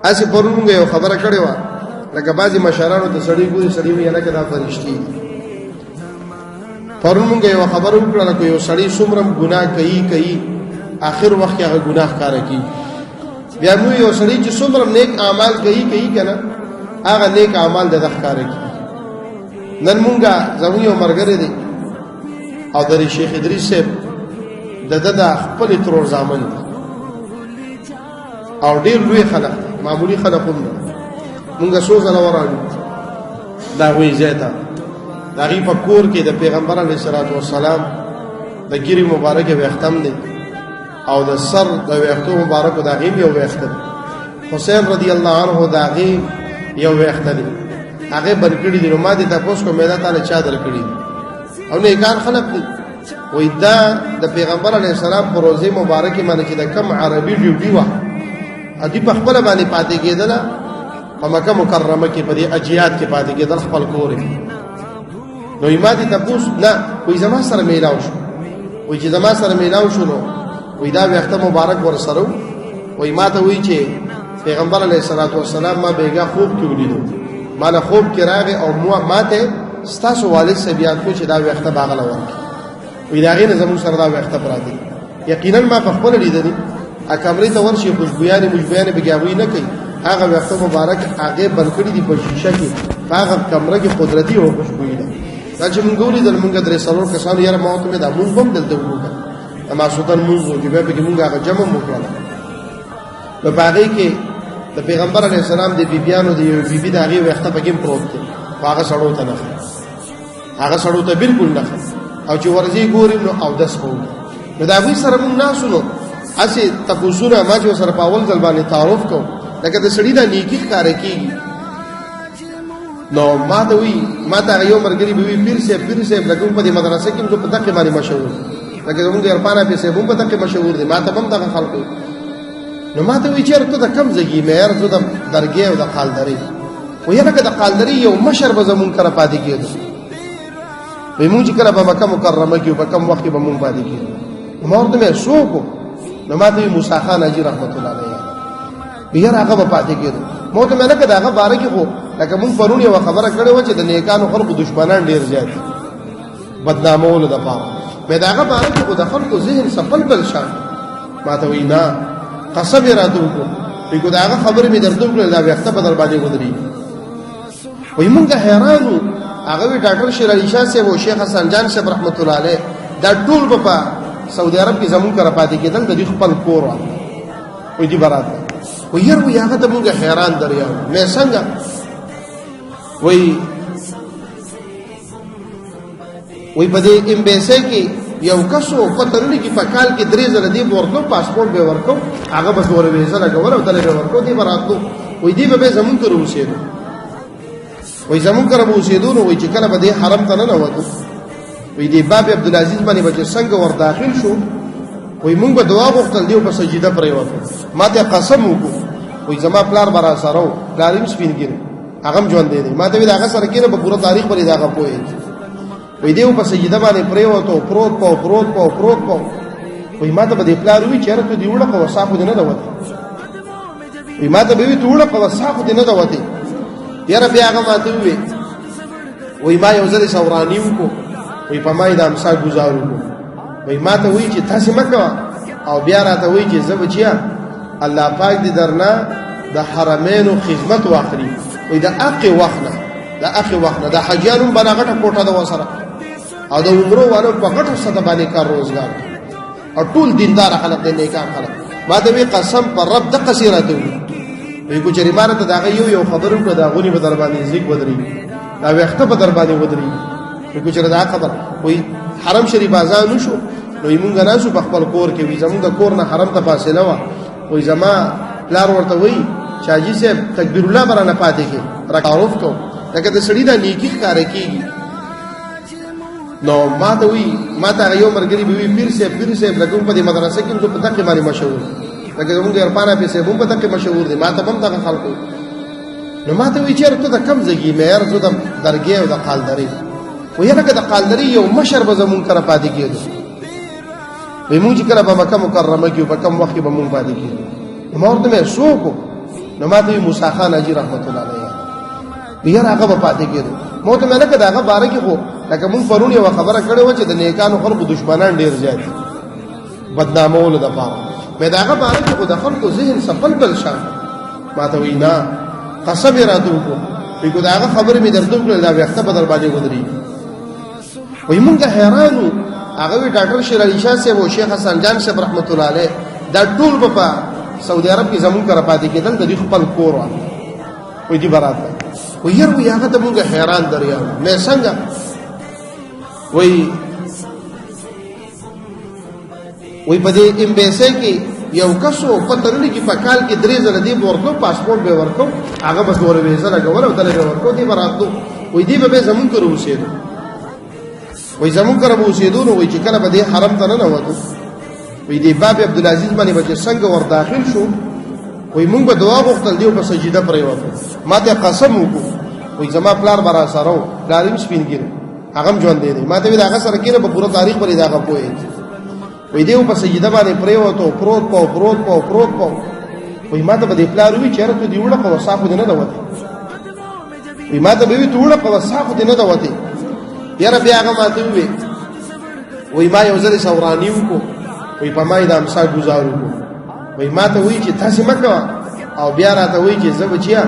اسی پرون موږ یو خبره کړې وه لکه بعضې مشرانو ته سړي ګوري سړي وایي هلکه دا فرشتې دي. پرون موږ یوه خبره وکړه لکه یو سړی څومره ګناه کوي آخر وخت کې هغه ګناه ښکاره کېږي. بیا موږ یو سړی چې څومره نیک اعمال کوي که نه هغه نیک اعمال د ده ښکاره کېږي. نن مونږ زموږ یو ملګری دی او د شیخ ادریس صاحب د ده د خپلې ترور زامن دی او ډېر لوی خلک معمولي خلک هم نه. مونږ څو ځله ورغلو د هغوی ځای ته. د هغې په کور کې د پیغمبر علیه الصلاة والسلام د ګیرې مبارکې ویښتم دی او د سر د ویښتو مبارکو د هغې یو ویښته دی. حسین رضی الله عنه د هغې یو ویښته دی هغه بند کړي دي. نو ما دې تاسو کو میدا تعالی چا درکړي او نیکان خلق دي. وای دا د پیغمبر علیه السلام په روزه مبارکه باندې چې د کم عربي ډیوټي وا ادي په خپل باندې پاتې کېدل په مکه مکرمه کې په دې اجیات کې پاتې کېدل خپل کور. نو ما دې تاسو نه وای زما سره میلاو شو. وای چې زما سره میلاو شو نو وای دا وخت مبارک ور سره وای ما ته وای چې پیغمبر علیه السلام ما بیګه خوب کې ولیدو مالا خوب کې راغی او ماته ستاسو والد سے بیان کو چې دا وخت باغله ورکی وی دا غینه زمون سره دا وخت پراتی. یقینا ما په خپل لیدلی ا کمرې ته ورشي خوشبویانه بګاوی نه کوي. هغه وخت مبارک هغه بلکړي دی په شیشه کې هغه کمره کې قدرتي او خوشبوئی ده. دا چې مونږ ګوري د مونږ درې څلور کسانو یاره ما ته دا مونږ هم دلته وګورو اما سلطان مونږ چې به کې مونږ هغه جمع وکړل. په باغې کې د پیغمبر علیه السلام د بیبیانو د یو بیبي د هغې ویښته پکې پروت دی هغه سړو ته نه هغه سړو ته بالکل نه او چې ورځې ګوري نو اودس به وکړي. نو د هغوی سره مونږ ناستو نو هسې تپوسونه ما چې ورسره په اول ځل باندې تعارف کوو لکه د سړي دا نیکي ښکاره کېږي. نو ما ته وایي ما ته هغه یو ملګري به وي پیر صاحب لکه موږ په دې مدرسه کې په دقې باندې مشهور لکه زمونږ عرفان حافظ صاحب هم په دقې مشهور دی. ما ته هم دغه خلکو نو ما ته وایي چېرې ته د کم ځای کې یې یاره زه د درګۍ او د قالدرۍ وایي لکه د قالدرۍ یو مشر به زمونږ کره پاتې کېدو. وایي مونږ چې کله په مکه مکرمه کې په کم وخت کې به مونږ پاتې کېدو. ما ورته ویل څوک و؟ نو ما ته وایي موسی خان حاجي رحمت الله علیه وایي یاره هغه به پاتې کېدو. ما ورته ویل لکه د هغه باره کې خو لکه مونږ پرون یوه خبره کړې وه چې د نیکانو خلکو دشمنان ډېر زیات دي بدنامولو دپاره. بیا د هغه باره کې خو د خلکو ذهن سفل بل شان. ما ته وایي نه قسم یې راته وکړو وایي که د هغه خبرې مې درته وکړې دا ویښته به در باندې ودرېږي. وایي مونږ حیران وو. هغه وایي ډاکټر شیر علي شاه صاحب او شیخ حسن جان صاحب رحمت الله علیه دا ټول به په سعودي عرب کې زمونږ کره پاتې کېدل د دوی خپل کور وه. وایي دې به راته وایي یار وایي هغه ته مونږ حیران دریا مې څنګه وایي په دې امبیسۍ کې یو کسو پته نه لګي په کال کې 3 ځله دی ورکو پاسپورت به ورکو هغه بس ور ویزه لګول او دلته ورکو دی براتلو. وایي دی به زمون ته اوسېدو وایي زمون کره به اوسېدو نو وایي چې کله به دې حرم ته نه وځو وایي دی باب عبدالعزیز باندې به چې څنګه ور داخل شو وایي مونږ به دعا غوښتل دی په سجده پرېوتو. ما ته قسم وکړو وایي زما پلار به را سره و پلار یې سپین ګیری هغه هم ژوندی دی. ما ته وایي د هغه سره کېنه په پوره تاریخ باندې د هغه پوهېږي. وایي دی په سجده باندې پرېوتو پروت پو وایي ما ته به دې پلار وایي چېرې ته دې وړه په وسا خو دې نه ده وتې. وایي ما ته به وایي ته وړه په وسا خو دې نه ده وتې. یاره بیا هغه ما ته وویل وایي ما یو ځل سوراني وکړو وایي په ما یې د امسا ګزار وکړو. وایي ما ته وایي چې تاسې مه کوه او بیا راته وایي چې زه بچیا الله پاک دې درنه د حرمینو خدمت واخلي. وایي د اقې وخت نه د حاجیانو هم بنا غټه کوټه ده ورسره او د عمرو والو په غټه سطح باندې کار روزګار او ټول دیندار خلک دی نیکان خلک. ما ته وایي قسم پر رب دقسې راته وایي وایي که چېرې ما راته د هغه یو خبره وکړه د هغونې به در باندې زیږ ودرېږي دا ویښته به در باندې ودرېږي. وایي که چېرې دا خبره وایي حرم شریف ازان وشو نو وایي مونږ ناستو په خپل کور کې وایي زمونږ د کور نه حرم ته فاصله وه. وایي زما پلار ورته وایي چې حاجي صاحب تکبیر الله به رانه پاتې کې را تعارف کوو لکه د سړي دا نیکي ښکاره کېږي. نو ما ته وایي ما ته هغه یو ملګري به وي پیر صاحب لکه موږ په دې مدرسه کې په دقې باندې مشهور لکه زمونږ عرفان حافظ صاحب هم په دقې مشهور دی. ما ته هم دغه خلکو نو ما ته وایي چېرې ته د کم ځای کې یې یاره زه د درګۍ او د قالدرۍ وایي لکه د قالدرۍ یو مشر به زمونږ کره پاتې کېدو. وایي مونږ چې کله په مکه مکرمه کې په کم وخت کې به مونږ پاتې کېدو. ما ورته ویل څوک و؟ نو ماته موسی خان اجي رحمت الله علیه بیر هغه په پاتې کېدو مو ته مې نه کړه هغه باره کې خو لکه مونږ پرون یو خبره کړې و چې د نیکانو خلکو دشمنان ډیر زیات بدنامول د پاره مې دا هغه باره کې خو د خلکو ذهن سفل بل شان ماته وینا قسم راته کو په دا هغه خبره مې درته کړل دا وخت په در باندې ودرې وای مونږه حیرانو هغه ډاکټر شیر علي شاه صاحب او شیخ حسن جان صاحب رحمت الله علیه دا ټول په سعودي عرب کې زمون کرا پاتې کېدل د دې خپل کور وای دي برات وای ير وای هغه ته مونږه حیران دریا مې څنګه وای په دې امبیسي کې یو کسو پترلی کې په کال کې 3 ځله دی ورکو پاسپورت به ورکو هغه بس ور ویزه لګول او دلته ورکو دی براتو وای دی به زمون کرو اوسېدو وای زمون کرو اوسېدو نو وای چې کله به دې حرم ته نه وته وای دی باب عبدالعزيز باندې به څنګه ور داخل شو وای مونږ به دعا وغوښتل دیو په سجده پرې وته ما ته قسم وکړو وای زما پلار برا سره پلاریم سپین ګیر هغه ژوند دی ما ته دا هغه سره کېره په پوره تاریخ باندې دا غوښوي وای دیو په سجده باندې پرې وته پروت پاو وای ما ته به پلار وی چیرې ته دیوړه په وساخو دینه دا وته وای ما ته به وی توړه په وساخو دینه دا وته یاره بیا هغه ما ته وی ما یو ځل سورانی وکړو وی په ما دا امسا گزارو وی ما ته وی چې تاسو مکه او بیا راته وی چې زه بچیا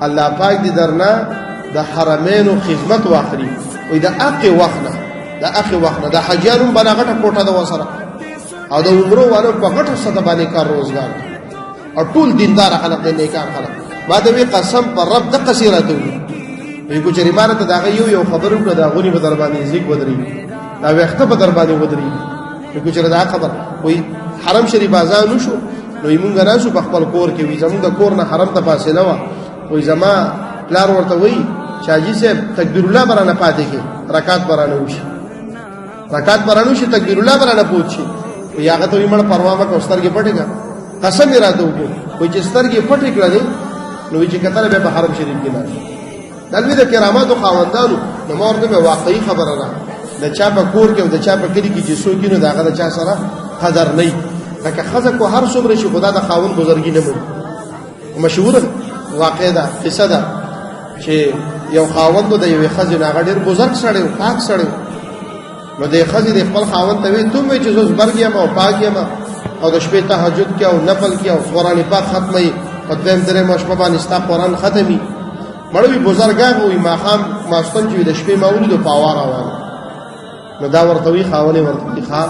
الله پاک دې درنا د حرمینو خدمت واخلي وی دا اخی وخت د حجانو بناغټه کوټه د وسره او د عمرو والو په غټه صد باندې کار روزګار او ټول دیندار خلک دې نیکان خلک ما ته وی قسم پر رب د قصيرته وی کو چې ریمانه دا یو خبرو کړه دا غونی په در باندې ذکر ودرې دا وخت په در باندې ودرې کو چې دا خبر وی حرم شریف آزان شو نو موږ راشو په خپل کور کې وی زموږ د کور نه حرم ته فاصله و وی زما پلار ورته وی شاجي صاحب تکبیر الله برانه پاتې کې رکعات برانه وشي تکبیر الله برانه پوښي وی هغه ته یمن پروا ما کوسترګې پټېګا قسم اراده وکړو وی چې سترګې پټې کړې نو چې کتل به حرم شریف کې نه دلوی د کراماتو خاوندانو نو مورته به واقعي خبره ده د چا په کور کې او د چا په کلی کې چې څوک نه داغه د چا سره قدر نه لکه خزه کو هر څومره شي خدا د خاوند بزرګي نه مو مشهور واقع ده قصه ده چې یو خاوند د یو خزه نه غډیر بزرګ سره پاک سره نو د خزه د خپل خاوند ته وي ته چې زوس برګیم او پاکیم او د شپې تهجد کې او نفل کې او قرآن پاک ختمي په دیم درې مشپه باندې ستا قرآن ختمي مړوي بزرګان وي ماخام ماستون چې د شپې مولود پاوار روان نو دا ورته وی خاوني ورته ښا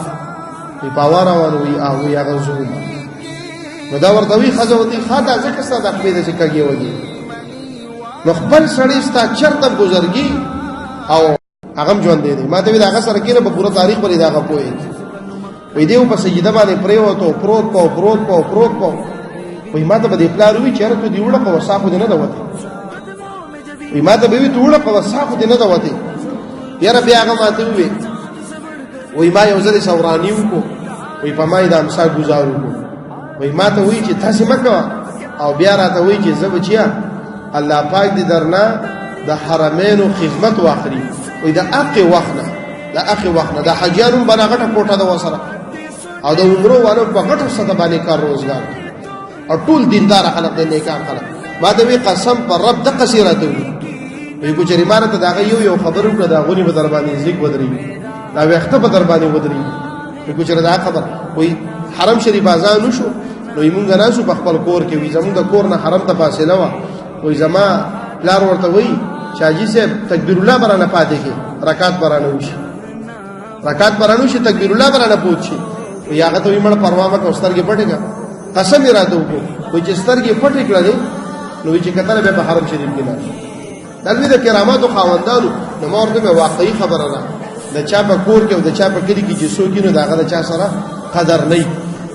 په پاوار روان وي او هغه زوم نو دا ورته وی خزوتی خاطا ځکه ستاسو د خپل د چکاږي وږي نو خپل سړی ستا چرته بزرګي او هغه ژوند دی ما ته دا هغه سره کېره په پوره تاریخ باندې دا غوښوي وی دیو په سجده باندې پرې وته پروت پاو وی ما ته به پلار وی چیرې ته دیوړه په وساخو دینه دا وته وی ما ته به وی توړه په وساخو دینه دا وته یاره بیا هغه ما ته وی ما یو ځل سورانی وکړو وی په ما دا امسا گزارو وی ما ته وی چې تاسو مکه او بیا راته وی چې زه بچیا الله پاک دې درنا د حرمینو خدمت واخلي وی دا اخی وخت د حجانو بناغټه کوټه د وسره او د عمرو والو په غټه صد باندې کار روزګار او ټول دیندار خلک دې نیکان خلک ما ته وی قسم پر رب د قصيرته وی کو چې ریمانه ته دا یو خبرو کړه دا غونی په در باندې ذکر ودرې دا وخت په در باندې ودرې کو چې دا خبر وی حرم شریف آزان شو نو موږ راشو په خپل کور کې وی زموږ د کور نه حرم ته فاصله و وی زما پلار ورته وی شاجي صاحب تکبیر الله برانه پاتې کې رکعات برانه وشي تکبیر الله برانه پوښي وی هغه ته یمن پروا ما کوسترګې پټېګا قسم اراده وکړو وی چې سترګې پټې کړې نو چې کتل به په حرم شریف کې نه دلوی د کراماتو خاوندانو نو مورته به واقعي خبره ده د چا په کور کې او د چا په کلی کې چې څوک نه داغه د چا سره قدر نه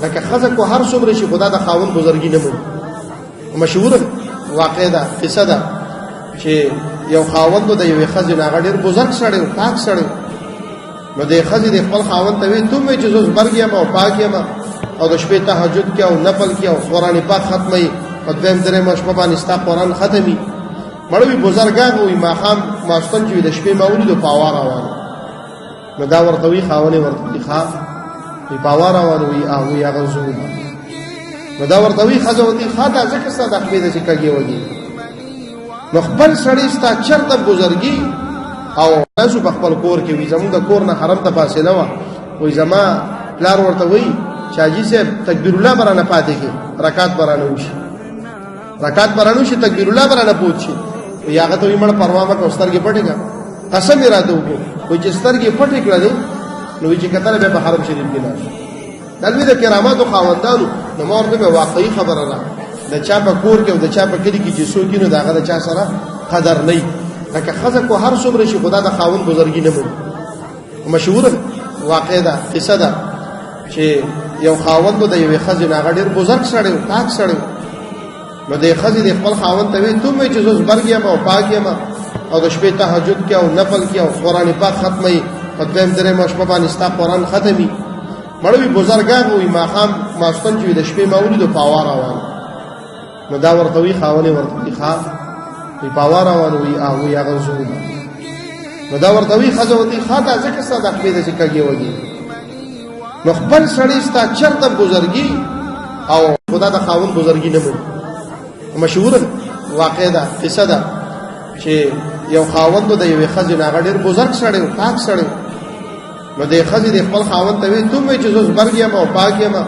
لکه خزه کو هر څومره شي خدا د خاوند بزرګي نه مو مشهور واقع ده قصه ده چې یو خاوند د یو خزه نه غډیر بزرګ سره پاک سره نو د خزه د خپل خاوند ته وي ته چې زوس برګیم او پاکیم او د شپې تهجد کې او نفل کې او قرآن پاک ختمي په دیم درې مشپه باندې ستا قرآن ختمي مړوي بزرګان وي ماخام ماستون چې د شپې مولود پاوار روان نو دا ورته وی خاوني ورته ښا په پاوار روان وي او هغه زوم نو دا ورته وی خزوتی خاطا ځکه صدا خپې د کګي وږي نو خپل سړی ستا چرته بزرګي او تاسو په خپل کور کې وي زموږ د کور نه حرم ته فاصله و وای زما پلار ورته وی چاجي صاحب تکبیر الله برانه پاتې کې رکعات برانه وشي رکعات برانه وشي تکبیر الله برانه پوت شي وی هغه ته مړ پروا ما کوستر کې پټېګا قسم اراده وکړو وای چې سترګې پټې کړې نو چې کتل به په حرم شریف کې نه دلوی د کراماتو خاوندانو نو مورته به واقعي خبره را د چا په کور کې او د چا په کلی کې چې څوک نو داغه د چا سره قدر نه لکه خزه کو هر څومره شي خدا د خاوند بزرګي نه مو مشهور واقع ده قصه ده چې یو خاوند د یو خزه نه غډیر بزرګ سره پاک سره نو د خزه د خپل خاوند ته وي ته مې چې زوس برګیا ما او پاکیا ما او د شپې تهجد کې او نفل کې او قران پاک ختمي په دیم درې مشپه باندې ستا قران ختمي مړوي بزرګان وي ماقام ماستن چې د شپې مولود او پاوار روان نو دا ورته وی خاونه ورته ښا په پاوار روان وي او یا غزو نو دا ورته وی خزوتی خاطا ځکه صدا خپې د کګي وږي نو خپل سړی ستا چرته بزرګي او خدا د خاون بزرګي نه مو مشهور واقع ده قصه ده چې یو خاوند د یو خزه نه غډیر بزرګ سره پاک سره نو د خزه د خپل خاوند ته وي ته مې چې زوس برګیا ما او پاکیا ما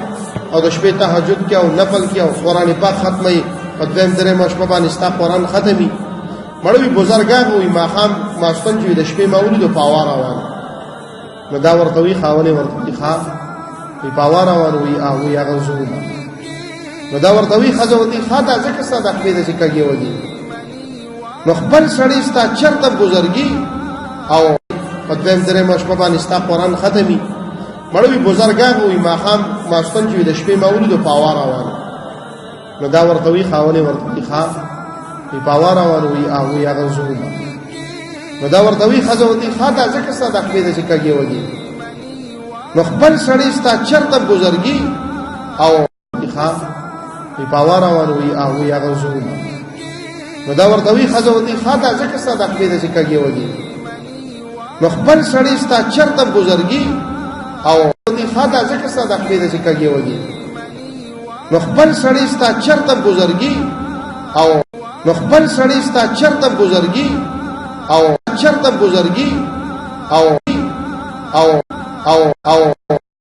او د شپې تهجد کې او نفل کې او قران پاک ختمي په دیم درې مشپه باندې ستا قران ختمي مړوي بزرګان وي ماقام ماستن چې د شپې مولود او پاوار روان نو دا ورته وی خاونه ورته ښا په پاوار روان وي او یا غزو نو دا ورته وی خزوتی خاطا ځکه صدا خپې د کګي وږي نو خپل سړی ستا چرته بزرګي او په دیم درې مشپه باندې ستا قران ختمي مړوي بزرګان وي ماقام ماستن چې د شپې مولود او پاوار روان نو دا ورته وی خاونه ورته ښا په پاوار روان وي او یا غزو نو دا ورته وی خزوتی خاطا ځکه صدا خپې د کګي وږي نو خپل سړی ستا چرته بزرګي او ښا په پاوار روان وي او یا غزو نو دا ورته وی خزوتی خاطا ځکه صدا خپې د کګي وږي نو خپل سړی ستا چرته بزرګي او خاطا ځکه صدا خپې د کګي وږي نو خپل سړی ستا چرته بزرګي او نو خپل سړی ستا چرته بزرګي او چرته بزرګي او